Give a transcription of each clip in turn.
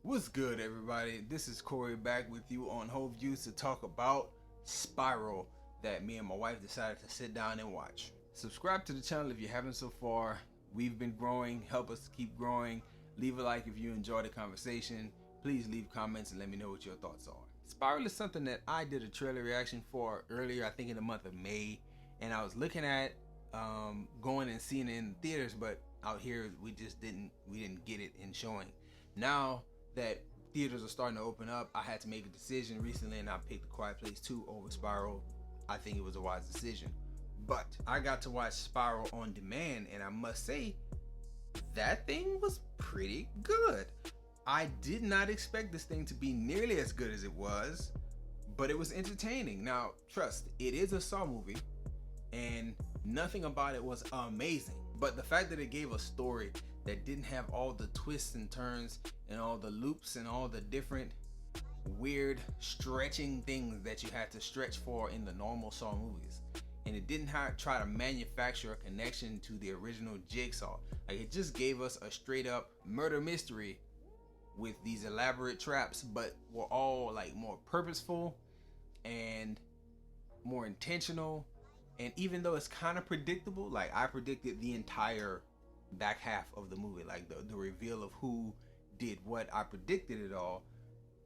What's good, everybody? This is Corey back with you on Whole Views to talk about Spiral that me and my wife decided to sit down and watch. Subscribe to the channel if you haven't so far. We've been growing. Help us keep growing. Leave a like if you enjoy the conversation. Please leave comments and let me know what your thoughts are. Spiral is something that I did a trailer reaction for earlier, I think in the month of May, and I was looking at going and seeing it in theaters, but out here we didn't get it in showing. Now that theaters are starting to open up, I had to make a decision recently, and I picked The Quiet Place 2 over Spiral. I think it was a wise decision, but I got to watch Spiral on demand, and I must say that thing was pretty good. I did not expect this thing to be nearly as good as it was, but it was entertaining. Now, trust, it is a Saw movie, and nothing about it was amazing, but the fact that it gave a story that didn't have all the twists and turns and all the loops and all the different weird stretching things that you had to stretch for in the normal Saw movies, and it didn't try to manufacture a connection to the original Jigsaw. Like, it just gave us a straight up murder mystery with these elaborate traps, but were all like more purposeful and more intentional. And even though it's kind of predictable, like I predicted the entire back half of the movie, like the reveal of who did what, I predicted it all.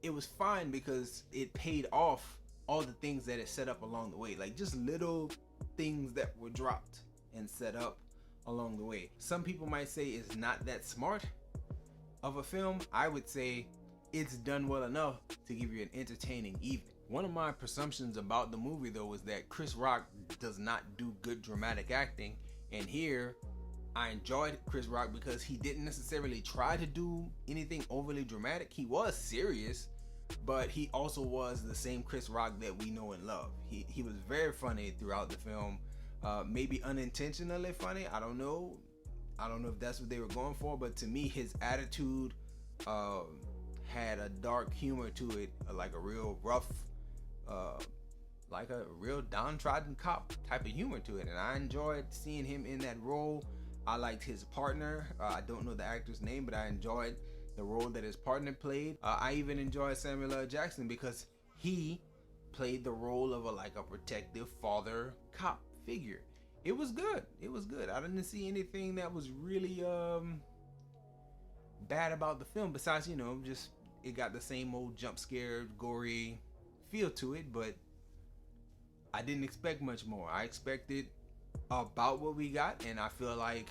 It was fine because it paid off all the things that it set up along the way, like just little things that were dropped and set up along the way. Some people might say it's not that smart of a film. I would say it's done well enough to give you an entertaining evening. One of my presumptions about the movie though was that Chris Rock does not do good dramatic acting, and here I enjoyed Chris Rock because he didn't necessarily try to do anything overly dramatic. He was serious, but he also was the same Chris Rock that we know and love. He was very funny throughout the film, maybe unintentionally funny. I don't know if that's what they were going for, but to me his attitude had a dark humor to it, like a real rough, like a real downtrodden cop type of humor to it, and I enjoyed seeing him in that role. I liked his partner. I don't know the actor's name, but I enjoyed the role that his partner played. I even enjoyed Samuel L. Jackson because he played the role of a protective father cop figure. It was good. It was good. I didn't see anything that was really bad about the film, besides, just it got the same old jump scare, gory feel to it, but I didn't expect much more. I expected about what we got, and I feel like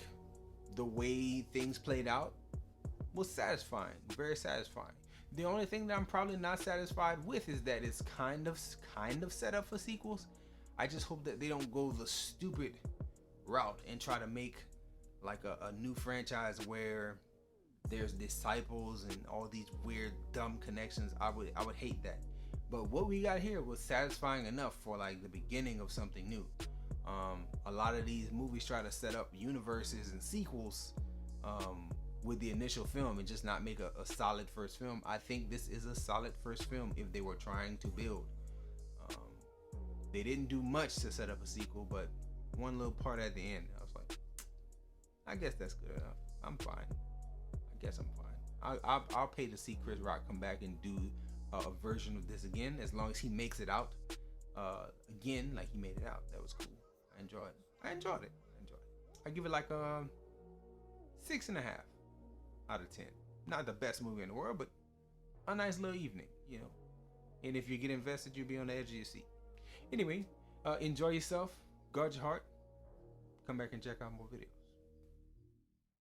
the way things played out was satisfying, very satisfying. The only thing that I'm probably not satisfied with is that it's kind of set up for sequels. I just hope that they don't go the stupid route and try to make like a new franchise where there's disciples and all these weird dumb connections. I would hate that. But what we got here was satisfying enough for like the beginning of something new. A lot of these movies try to set up universes and sequels with the initial film and just not make a solid first film. I think this is a solid first film if they were trying to build. They didn't do much to set up a sequel, but one little part at the end, I was like, I guess that's good enough. I'm fine. I guess I'm fine. I'll pay to see Chris Rock come back and do a version of this again, as long as he makes it out again like he made it out. That was cool. I enjoyed it. I give it like a 6.5 out of 10. Not the best movie in the world, but a nice little evening, And if you get invested, you'll be on the edge of your seat. Anyway, enjoy yourself, guard your heart, come back and check out more videos.